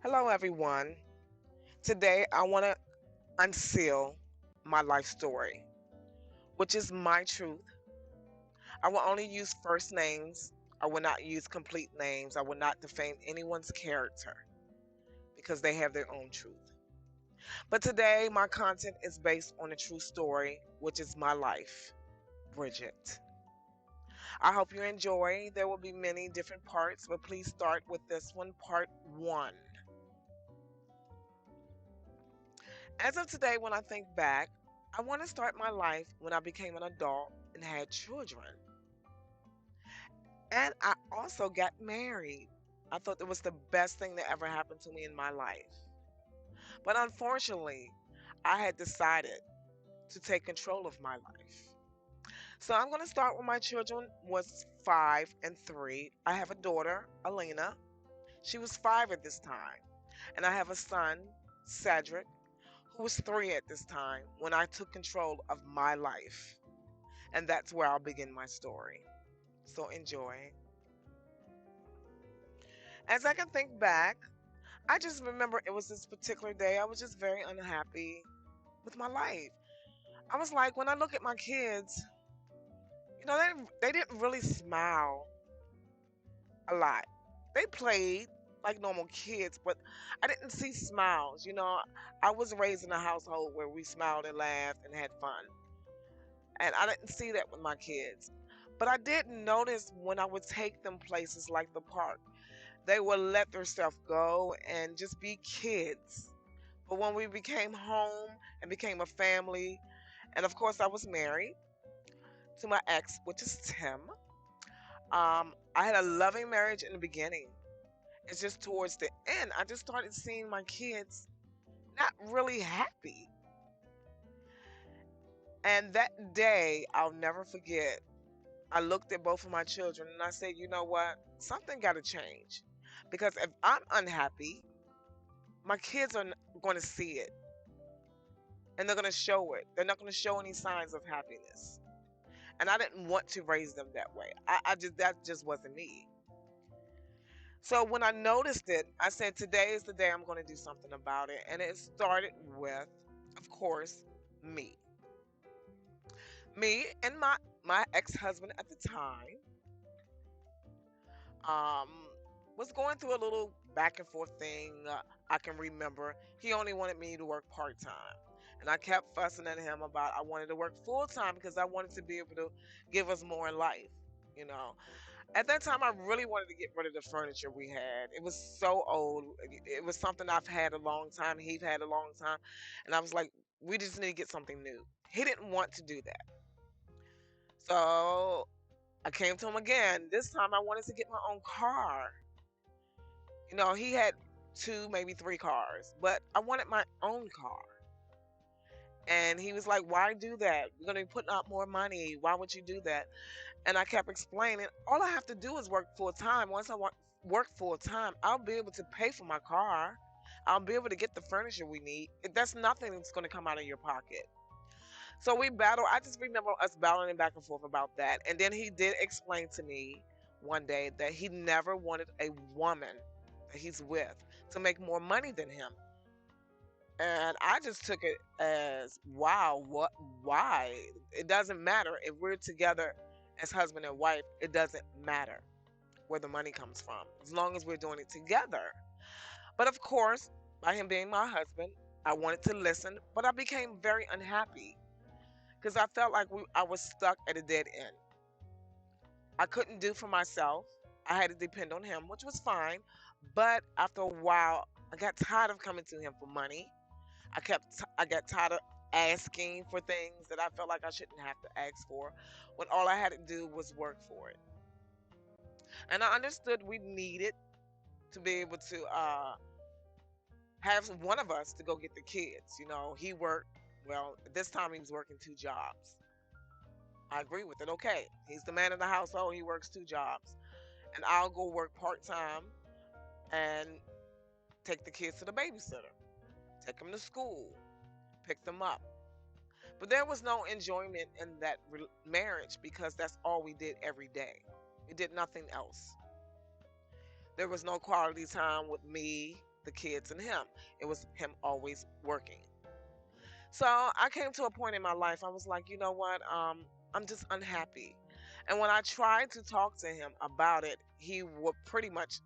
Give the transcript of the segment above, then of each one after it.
Hello, everyone. Today, I want to unseal my life story, which is my truth. I will only use first names. I will not use complete names. I will not defame anyone's character because they have their own truth. But today, my content is based on a true story, which is my life, Bridget. I hope you enjoy. There will be many different parts, but please start with this one, part one. As of today, when I think back, I want to start my life when I became an adult and had children. And I also got married. I thought it was the best thing that ever happened to me in my life. But unfortunately, I had decided to take control of my life. So I'm going to start when my children was 5 and 3. I have a daughter, Alina. She was 5 at this time. And I have a son, Cedric, who was 3 at this time when I took control of my life. And that's where I'll begin my story. So enjoy. As I can think back, I just remember it was this particular day. I was just very unhappy with my life. I was like, when I look at my kids, they didn't really smile a lot. They played like normal kids, but I didn't see smiles. I was raised in a household where we smiled and laughed and had fun. And I didn't see that with my kids. But I did notice when I would take them places like the park, they would let their stuff go and just be kids. But when we became home and became a family, and of course I was married to my ex, which is Tim. I had a loving marriage in the beginning. It's just towards the end, I just started seeing my kids not really happy. And that day, I'll never forget. I looked at both of my children and I said, you know what? Something got to change. Because if I'm unhappy, my kids are going to see it and they're going to show it. They're not going to show any signs of happiness. And I didn't want to raise them that way. That just wasn't me. So when I noticed it, I said, today is the day I'm going to do something about it. And it started with, of course, me. Me and my ex-husband at the time um, was going through a little back and forth thing. I can remember he only wanted me to work part time. And I kept fussing at him about I wanted to work full time because I wanted to be able to give us more in life. You know, at that time, I really wanted to get rid of the furniture we had. It was so old. It was something I've had a long time. He'd had a long time. And I was like, we just need to get something new. He didn't want to do that. So I came to him again. This time I wanted to get my own car. He had two, maybe three cars, but I wanted my own car. And he was like, why do that? You're going to be putting out more money. Why would you do that? And I kept explaining, all I have to do is work full time. Once I work full time, I'll be able to pay for my car. I'll be able to get the furniture we need. That's nothing that's going to come out of your pocket. So we battled. I just remember us battling back and forth about that. And then he did explain to me one day that he never wanted a woman that he's with to make more money than him. And I just took it as, wow, what, why? It doesn't matter. If we're together as husband and wife, it doesn't matter where the money comes from, as long as we're doing it together. But of course, by him being my husband, I wanted to listen, but I became very unhappy because I felt like I was stuck at a dead end. I couldn't do for myself. I had to depend on him, which was fine. But after a while, I got tired of coming to him for money. I got tired of asking for things that I felt like I shouldn't have to ask for when all I had to do was work for it. And I understood we needed to be able to have one of us to go get the kids. He worked, well, at this time he was working two jobs. I agree with it. Okay. He's the man of the household. He works two jobs. And I'll go work part time and take the kids to the babysitter, take them to school, pick them up. But there was no enjoyment in that marriage because that's all we did every day. We did nothing else. There was no quality time with me, the kids and him. It was him always working. So I came to a point in my life, I was like, you know what? I'm just unhappy. And when I tried to talk to him about it, he would pretty much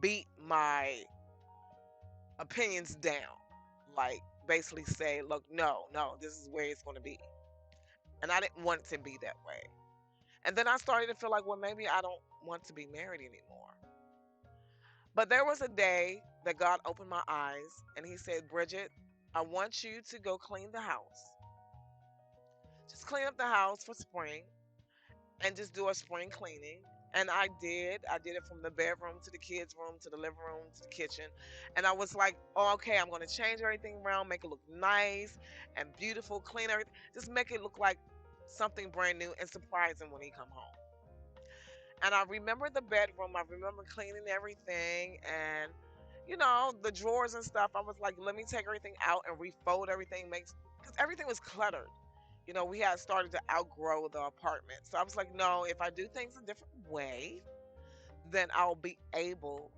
beat my opinions down. Like basically say, look, no, no, this is where it's going to be. And I didn't want it to be that way. And then I started to feel like, well, maybe I don't want to be married anymore. But there was a day that God opened my eyes and he said, Bridget, I want you to go clean the house. Just clean up the house for spring and just do a spring cleaning. And I did. I did it from the bedroom to the kids' room to the living room to the kitchen. And I was like, oh, okay, I'm going to change everything around, make it look nice and beautiful, clean everything. Just make it look like something brand new and surprising when he come home. And I remember the bedroom. I remember cleaning everything and, the drawers and stuff. I was like, let me take everything out and refold everything, because everything was cluttered. We had started to outgrow the apartment. So I was like, no, if I do things a different way, then I'll be able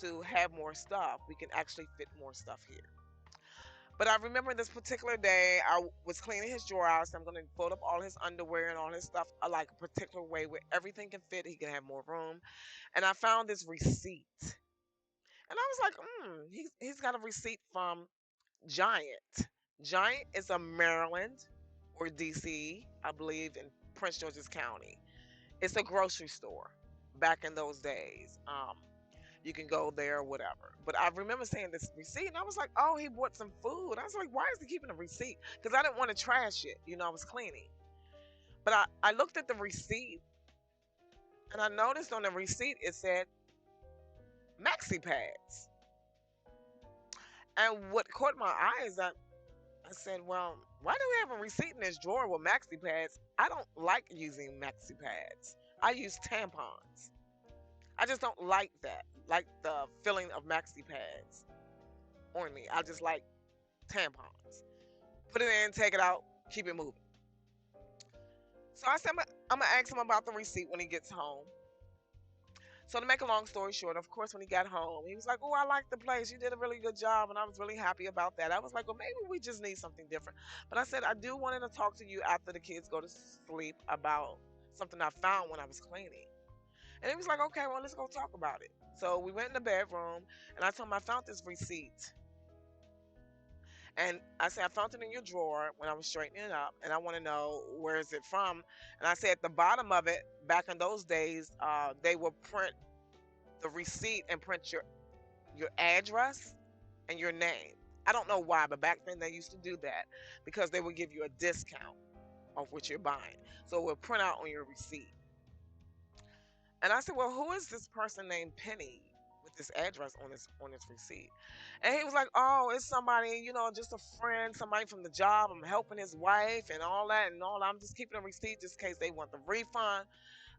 to have more stuff. We can actually fit more stuff here. But I remember this particular day, I was cleaning his drawer out. So I'm going to fold up all his underwear and all his stuff like a particular way where everything can fit. He can have more room. And I found this receipt. And I was like, he's got a receipt from Giant. Giant is a Maryland or DC, I believe, in Prince George's County. It's a grocery store back in those days. You can go there or whatever. But I remember seeing this receipt and I was like, oh, he bought some food. I was like, why is he keeping a receipt? Because I didn't want to trash it. I was cleaning. But I looked at the receipt and I noticed on the receipt it said maxi pads. And what caught my eyes, I said, well, why do we have a receipt in this drawer with maxi pads? I don't like using maxi pads. I use tampons. I just don't like that, like the feeling of maxi pads on me. I just like tampons. Put it in, take it out, keep it moving. So I said, I'm going to ask him about the receipt when he gets home. So to make a long story short, of course, when he got home, he was like, oh, I like the place. You did a really good job. And I was really happy about that. I was like, well, maybe we just need something different. But I said, I do want to talk to you after the kids go to sleep about something I found when I was cleaning. And he was like, okay, well, let's go talk about it. So we went in the bedroom and I told him I found this receipt. And I said, I found it in your drawer when I was straightening it up, and I want to know where is it from. And I said, at the bottom of it, back in those days, they would print the receipt and print your address and your name. I don't know why, but back then they used to do that because they would give you a discount off what you're buying. So it would print out on your receipt. And I said, well, who is this person named Penny with this address on his receipt? And he was like, oh, it's somebody, just a friend, somebody from the job. I'm helping his wife and all that and all. I'm just keeping a receipt just in case they want the refund.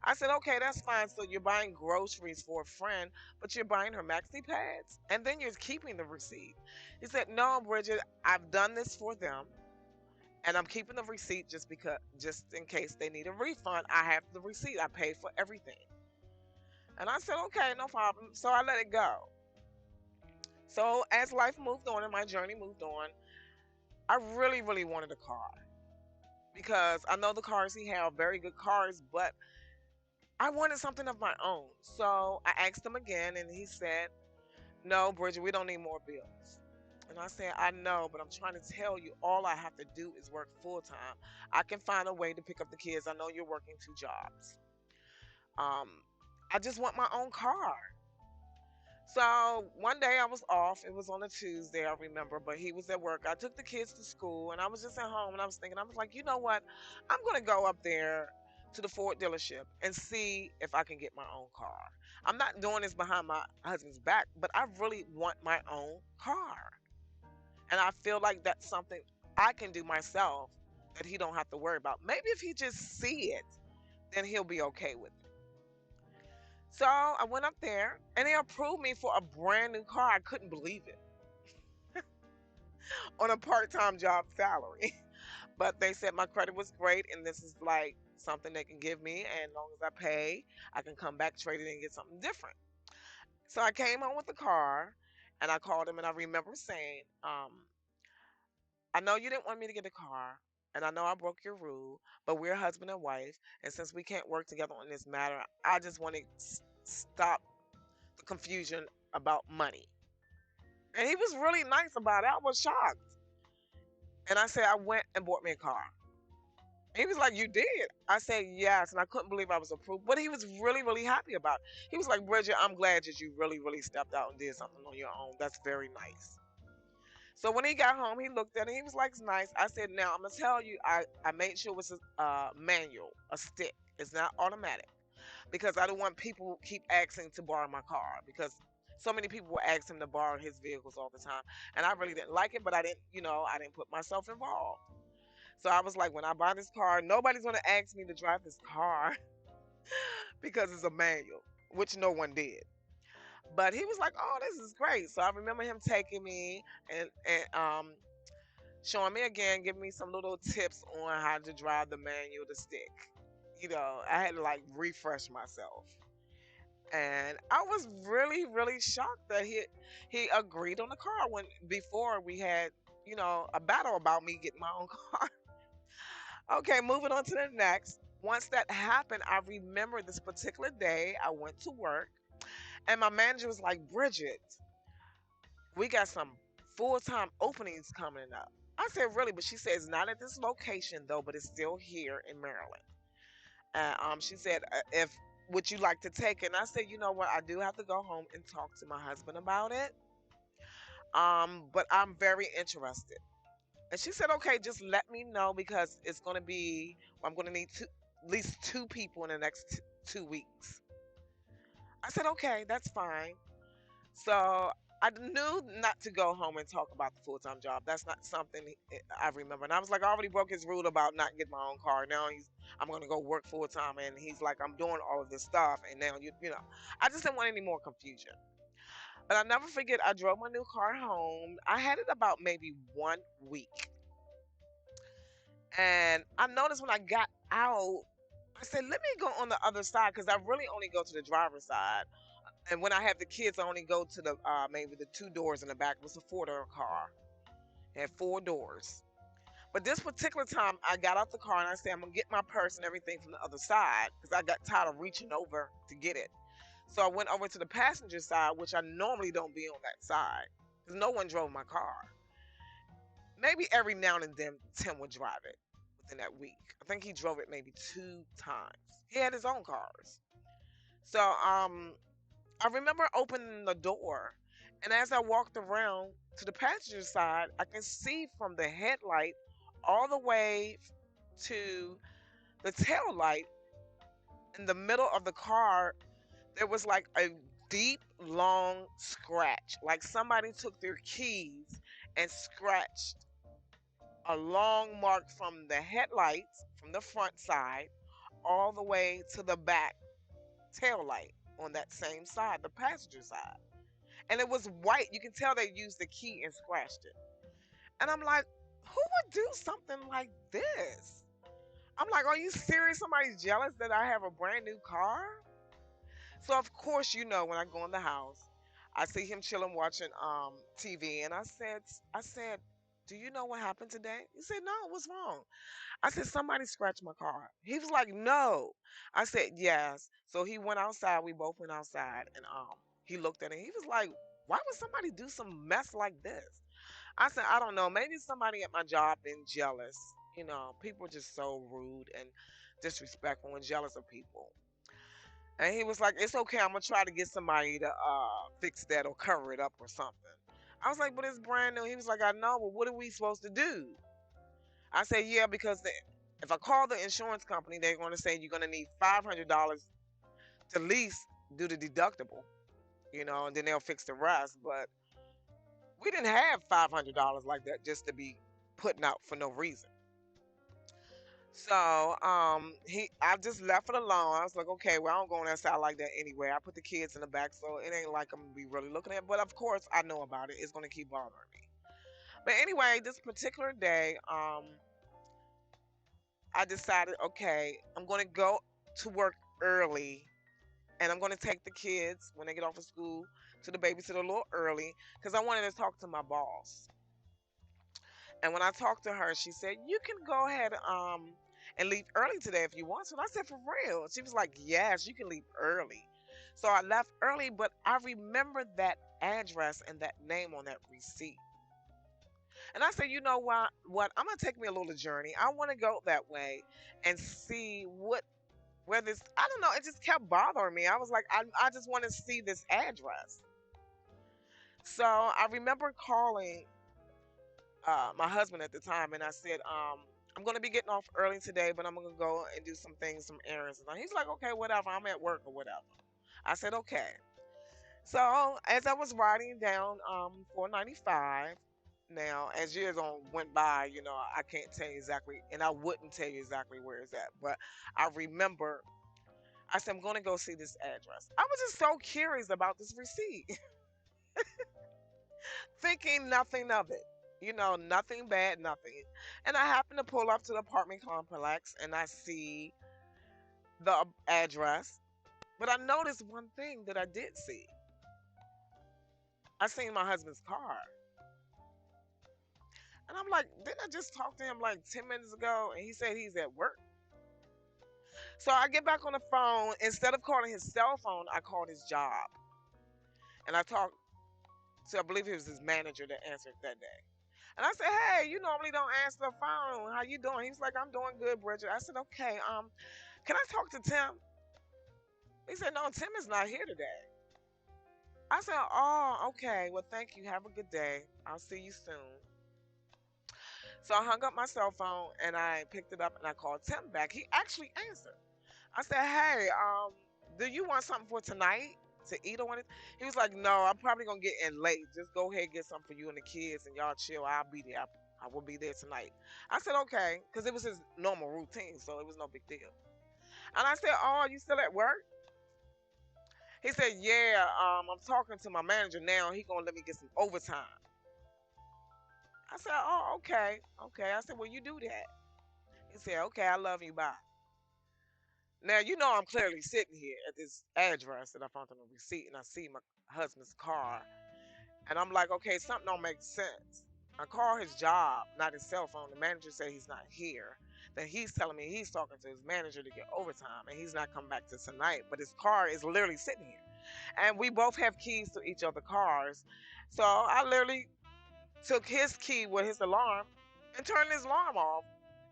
I said, okay, that's fine. So you're buying groceries for a friend, but you're buying her maxi pads, and then you're keeping the receipt. He said, no, Bridget, I've done this for them, and I'm keeping the receipt just in case they need a refund. I have the receipt. I paid for everything. And I said, okay, no problem. So I let it go. So as life moved on and my journey moved on, I really, really wanted a car because I know the cars he had are very good cars, but I wanted something of my own. So I asked him again, and he said, no, Bridget, we don't need more bills. And I said, I know, but I'm trying to tell you, all I have to do is work full time. I can find a way to pick up the kids. I know you're working two jobs. Um, I just want my own car. So one day I was off. It was on a Tuesday, I remember, but he was at work. I took the kids to school and I was just at home and I was thinking, I was like, you know what? I'm going to go up there to the Ford dealership and see if I can get my own car. I'm not doing this behind my husband's back, but I really want my own car. And I feel like that's something I can do myself that he don't have to worry about. Maybe if he just see it, then he'll be okay with it. So I went up there and they approved me for a brand new car. I couldn't believe it on a part time job salary. But they said my credit was great and this is like something they can give me. And as long as I pay, I can come back, trade it, and get something different. So I came home with the car And I called him, and I remember saying, I know you didn't want me to get a car, and I know I broke your rule, but we're husband and wife, and since we can't work together on this matter, I just want to stop the confusion about money. And he was really nice about it. I was shocked. And I said, I went and bought me a car. He was like, "You did?" I said, "Yes." And I couldn't believe I was approved. But he was really, really happy about it. He was like, "Bridget, I'm glad that you really, really stepped out and did something on your own. That's very nice." So when he got home, he looked at it. He was like, "It's nice." I said, "Now, I'm going to tell you, I made sure it was a manual, a stick. It's not automatic because I don't want people keep asking to borrow my car because so many people will ask him to borrow his vehicles all the time. And I really didn't like it, but I didn't put myself involved. So I was like, when I buy this car, nobody's going to ask me to drive this car because it's a manual, which no one did. But he was like, "Oh, this is great." So I remember him taking me and showing me again, giving me some little tips on how to drive the manual, the stick. I had to like refresh myself. And I was really, really shocked that he agreed on the car when before we had, a battle about me getting my own car. Okay, moving on to the next. Once that happened, I remember this particular day I went to work and my manager was like, "Bridget, we got some full-time openings coming up." I said, "Really?" But she said, "It's not at this location though, but it's still here in Maryland." And she said, "If would you like to take it?" And I said, "You know what? I do have to go home and talk to my husband about it. But I'm very interested." And she said, "Okay, just let me know because it's going to be, I'm going to need at least two people in the next 2 weeks." I said, "Okay, that's fine." So I knew not to go home and talk about the full time job. That's not something I remember. And I was like, I already broke his rule about not getting my own car. Now I'm going to go work full time. And he's like, I'm doing all of this stuff. And now, I just didn't want any more confusion. But I never forget, I drove my new car home. I had it about maybe 1 week. And I noticed when I got out, I said, let me go on the other side because I really only go to the driver's side. And when I have the kids, I only go to the maybe the two doors in the back. It was a four-door car. It had four doors. But this particular time, I got out the car and I said, I'm gonna get my purse and everything from the other side because I got tired of reaching over to get it. So I went over to the passenger side, which I normally don't be on that side because no one drove my car. Maybe every now and then Tim would drive it within that week. I think he drove it maybe 2 times. He had his own cars. So I remember opening the door, and as I walked around to the passenger side, I can see from the headlight all the way to the tail light in the middle of the car, there was like a deep, long scratch. Like somebody took their keys and scratched a long mark from the headlights, from the front side, all the way to the back tail light on that same side, the passenger side. And it was white. You can tell they used the key and scratched it. And I'm like, who would do something like this? I'm like, are you serious? Somebody's jealous that I have a brand new car? So of course, when I go in the house, I see him chilling watching TV, and I said, "Do you know what happened today?" He said, "No, what's wrong?" I said, "Somebody scratched my car." He was like, "No." I said, "Yes." So he went outside. We both went outside, and he looked at it. He was like, "Why would somebody do some mess like this?" I said, "I don't know. Maybe somebody at my job been jealous. People are just so rude and disrespectful and jealous of people." And he was like, "It's okay. I'm gonna try to get somebody to fix that or cover it up or something." I was like, "But it's brand new." He was like, "I know, but what are we supposed to do?" I said, "Yeah, because if I call the insurance company, they're going to say you're going to need $500 to at least do the deductible, and then they'll fix the rest." But we didn't have $500 like that just to be putting out for no reason. So I just left it alone. I was like, okay, well, I don't go on that side like that anyway. I put the kids in the back, so it ain't like I'm gonna be really looking at. But of course, I know about it. It's gonna keep bothering me. But anyway, this particular day, I decided, okay, I'm gonna go to work early, and I'm gonna take the kids when they get off of school to the babysitter a little early because I wanted to talk to my boss. And when I talked to her, she said, "You can go ahead and leave early today if you want to." And I said, "For real?" She was like, "Yes, you can leave early." So I left early, but I remember that address and that name on that receipt. And I said, "You know what? What? I'm gonna take me a little journey. I want to go that way and see where this. I don't know. It just kept bothering me. I was like, I just want to see this address." So I remember calling my husband at the time, and I said, "I'm going to be getting off early today, but I'm going to go and do some things, some errands." And he's like, "Okay, whatever. I'm at work or whatever." I said, "Okay." So as I was riding down 495, now as years on went by, I can't tell you exactly, and I wouldn't tell you exactly where it's at, but I remember I said, "I'm going to go see this address." I was just so curious about this receipt, thinking nothing of it. Nothing bad, nothing. And I happen to pull up to the apartment complex and I see the address. But I noticed one thing that I did see. I seen my husband's car. And I'm like, didn't I just talk to him like 10 minutes ago? And he said he's at work. So I get back on the phone. Instead of calling his cell phone, I called his job. And I talked to, I believe it was his manager that answered that day. And I said, "Hey, you normally don't answer the phone. How you doing?" He was like, "I'm doing good, Bridget." I said, "Okay, can I talk to Tim?" He said, "No, Tim is not here today." I said, "Oh, okay. Well, thank you. Have a good day. I'll see you soon." So I hung up my cell phone and I picked it up and I called Tim back. He actually answered. I said, "Hey, do you want something for tonight to eat or anything?" He was like, "No, I'm probably gonna get in late. Just go ahead and get something for you and the kids and y'all chill. I'll be there. I will be there tonight." I said, "Okay," because it was his normal routine, so it was no big deal. And I said, "Oh, are you still at work?" He said, "Yeah, I'm talking to my manager now. He gonna let me get some overtime." I said, "Oh, okay, okay." I said, "Well, you do that." He said, "Okay, I love you. Bye." Now I'm clearly sitting here at this address that I found on the receipt, and I see my husband's car, and I'm like, "Okay, something don't make sense." I call his job, not his cell phone. The manager said he's not here. Then he's telling me he's talking to his manager to get overtime, and he's not coming back to tonight. But his car is literally sitting here, and we both have keys to each other cars. So I literally took his key with his alarm and turned his alarm off,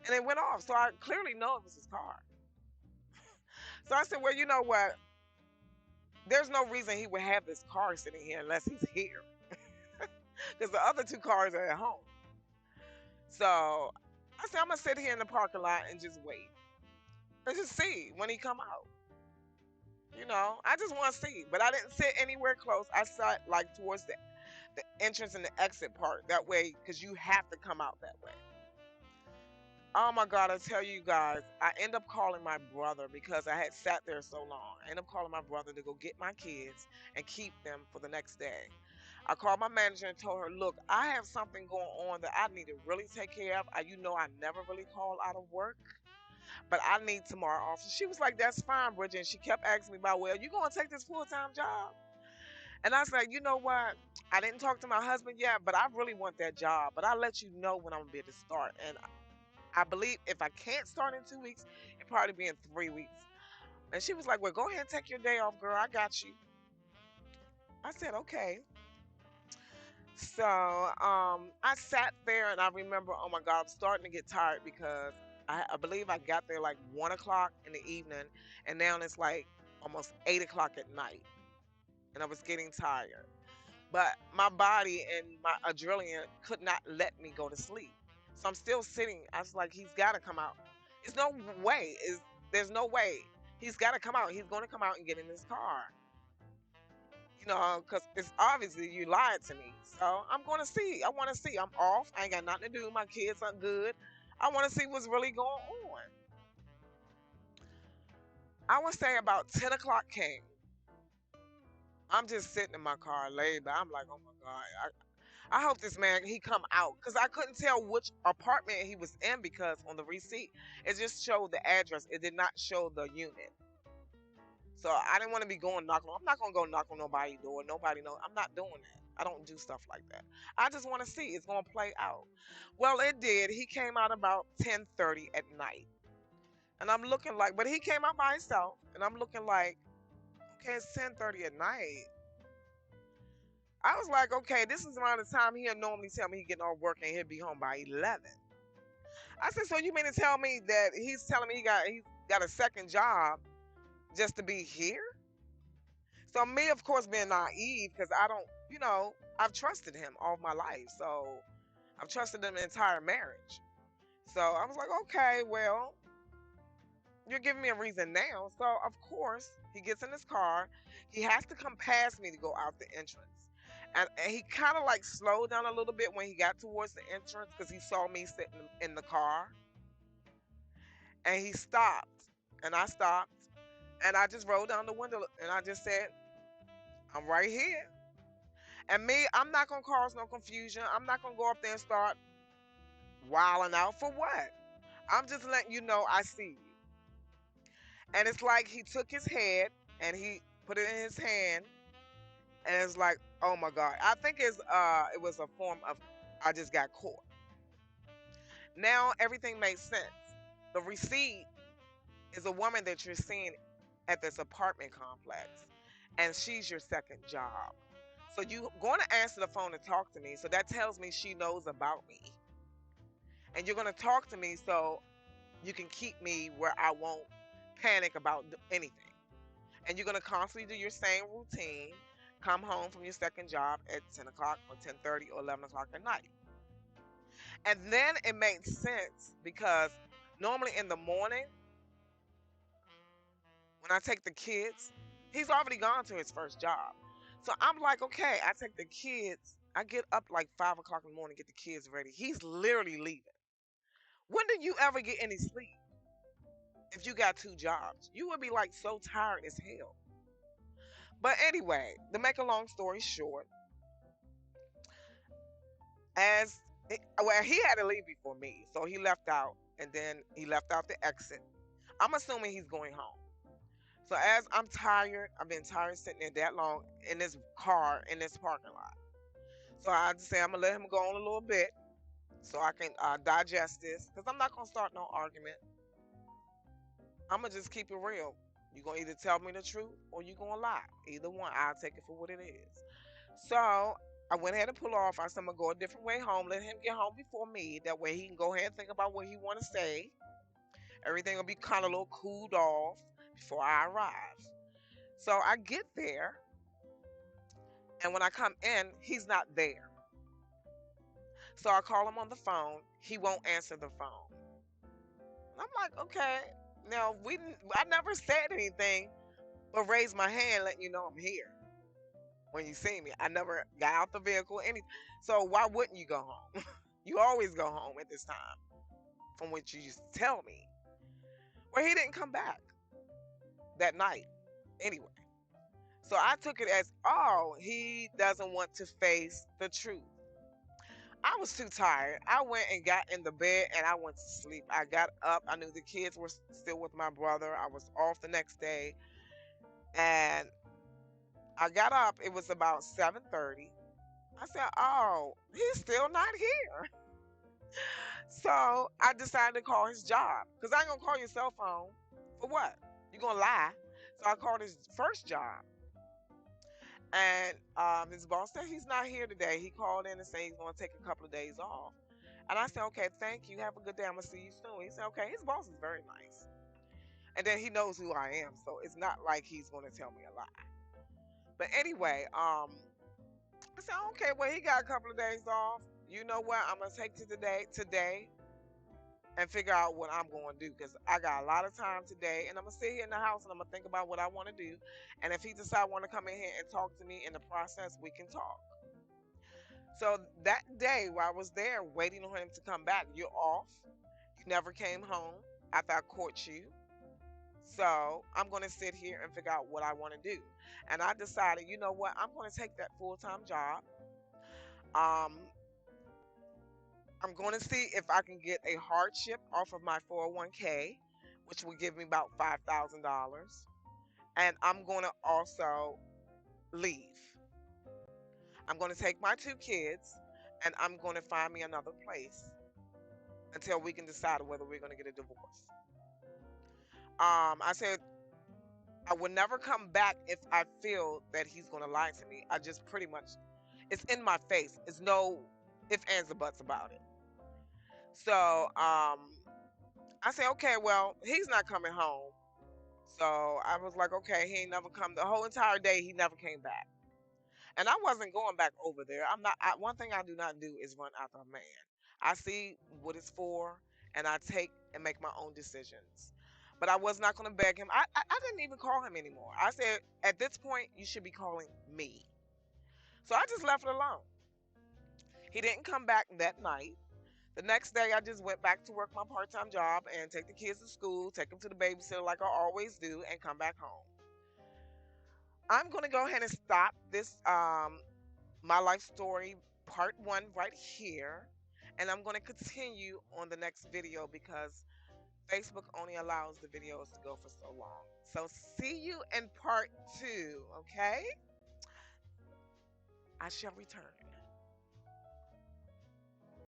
and it went off. So I clearly know it was his car. So I said, "Well, you know what? There's no reason he would have this car sitting here unless he's here, because the other two cars are at home." So I said, "I'm gonna sit here in the parking lot and just wait and just see when he come out." I just want to see, but I didn't sit anywhere close. I sat like towards the entrance and the exit part that way because you have to come out that way. Oh my God, I tell you guys, I end up calling my brother because I had sat there so long. I end up calling my brother to go get my kids and keep them for the next day. I called my manager and told her, "Look, I have something going on that I need to really take care of. I never really call out of work, but I need tomorrow off." So she was like, "That's fine, Bridget." And she kept asking me about, "Well, you going to take this full-time job?" And I was like, "You know what? I didn't talk to my husband yet, but I really want that job. But I'll let you know when I'm going to be able to start." And I believe if I can't start in 2 weeks, it'll probably be in 3 weeks. And she was like, "Well, go ahead and take your day off, girl. I got you." I said, "Okay." So I sat there and I remember, oh my God, I'm starting to get tired because I believe I got there like 1 o'clock in the evening, and now it's like almost 8 o'clock at night, and I was getting tired. But my body and my adrenaline could not let me go to sleep. So I'm still sitting. I was like, he's got to come out. It's no way. There's no way. He's got to come out. He's going to come out and get in his car. Because it's obviously you lied to me. So I'm going to see. I want to see. I'm off. I ain't got nothing to do. My kids are good. I want to see what's really going on. I would say about 10 o'clock came. I'm just sitting in my car, laid back. I'm like, oh my God. I hope this man he come out because I couldn't tell which apartment he was in because on the receipt it just showed the address. It did not show the unit. So I didn't want to be going knocking. I'm not gonna go knock on nobody's door. Nobody know. I'm not doing that. I don't do stuff like that. I just want to see it's gonna play out. Well, it did. He came out about 10:30 at night, and I'm looking like, but he came out by himself, and I'm looking like, okay, it's 10:30 at night. I was like, okay, this is around the time he'll normally tell me he getting off work and he'll be home by 11. I said, so you mean to tell me that he's telling me he got a second job just to be here? So me, of course, being naive because I don't, I've trusted him all my life. So I've trusted him the entire marriage. So I was like, okay, well, you're giving me a reason now. So of course he gets in his car. He has to come past me to go out the entrance. And he kind of like slowed down a little bit when he got towards the entrance because he saw me sitting in the car. And he stopped. And I stopped. And I just rolled down the window and I just said, I'm right here. And me, I'm not gonna cause no confusion. I'm not gonna go up there and start wilding out for what? I'm just letting you know I see you. And it's like he took his head and he put it in his hand, and it's like, oh my God. I think it was a form of I just got caught. Now everything makes sense. The receipt is a woman that you're seeing at this apartment complex, and she's your second job. So you going to answer the phone and talk to me. So that tells me she knows about me. And you're going to talk to me so you can keep me where I won't panic about anything. And you're going to constantly do your same routine, come home from your second job at 10 o'clock or 10:30 or 11 o'clock at night. And then it makes sense because normally in the morning, when I take the kids, he's already gone to his first job. So I'm like, okay, I take the kids. I get up like 5 o'clock in the morning, get the kids ready. He's literally leaving. When do you ever get any sleep if you got two jobs? You would be like so tired as hell. But anyway, to make a long story short, well, he had to leave before me, so he left out, and then he left out the exit. I'm assuming he's going home. So as I'm tired, I've been tired sitting there that long in this car in this parking lot. So I just say I'm gonna let him go on a little bit so I can digest this, because I'm not gonna start no argument. I'm gonna just keep it real. You're gonna either tell me the truth or you're gonna lie. Either one, I'll take it for what it is. So I went ahead and pull off. I said I'm gonna go a different way home. Let him get home before me. That way he can go ahead and think about what he wanna say. Everything will be kind of a little cooled off before I arrive. So I get there, and when I come in, he's not there. So I call him on the phone. He won't answer the phone. And I'm like, okay. Now I never said anything but raised my hand, letting you know I'm here when you see me. I never got out the vehicle, anything. So why wouldn't you go home? You always go home at this time, from what you used to tell me. Well, he didn't come back that night anyway. So I took it as, oh, he doesn't want to face the truth. I was too tired. I went and got in the bed and I went to sleep. I got up. I knew the kids were still with my brother. I was off the next day. And I got up. It was about 7:30. I said, oh, he's still not here. So I decided to call his job. Because I ain't going to call your cell phone. For what? You're going to lie. So I called his first job. And his boss said he's not here today. He called in and said he's going to take a couple of days off. And I said, okay, thank you. Have a good day. I'm going to see you soon. He said, okay. His boss is very nice. And then he knows who I am. So it's not like he's going to tell me a lie. But anyway, I said, okay, well, he got a couple of days off. You know what? I'm going to take to today and figure out what I'm going to do, because I got a lot of time today, and I'm going to sit here in the house and I'm going to think about what I want to do. And if he decides want to come in here and talk to me in the process, we can talk. So that day while I was there waiting on him to come back, you're off. You never came home after I caught you. So I'm going to sit here and figure out what I want to do. And I decided, you know what? I'm going to take that full-time job. Um, I'm going to see if I can get a hardship off of my 401k, which will give me about $5,000. and I'm going to also leave. I'm going to take my two kids and I'm going to find me another place until we can decide whether we're going to get a divorce. I said I will never come back if I feel that he's going to lie to me. I just pretty much, it's in my face. It's no ifs, ands, or buts about it. So I said, okay, well, he's not coming home. So I was like, okay, he ain't never come. The whole entire day, he never came back. And I wasn't going back over there. I'm not. One thing I do not do is run after a man. I see what it's for, and I take and make my own decisions. But I was not going to beg him. I didn't even call him anymore. I said, at this point, you should be calling me. So I just left it alone. He didn't come back that night. The next day, I just went back to work my part time job and take the kids to school, take them to the babysitter like I always do, and come back home. I'm going to go ahead and stop this my life story part one right here. And I'm going to continue on the next video because Facebook only allows the videos to go for so long. So see you in part two, okay? I shall return.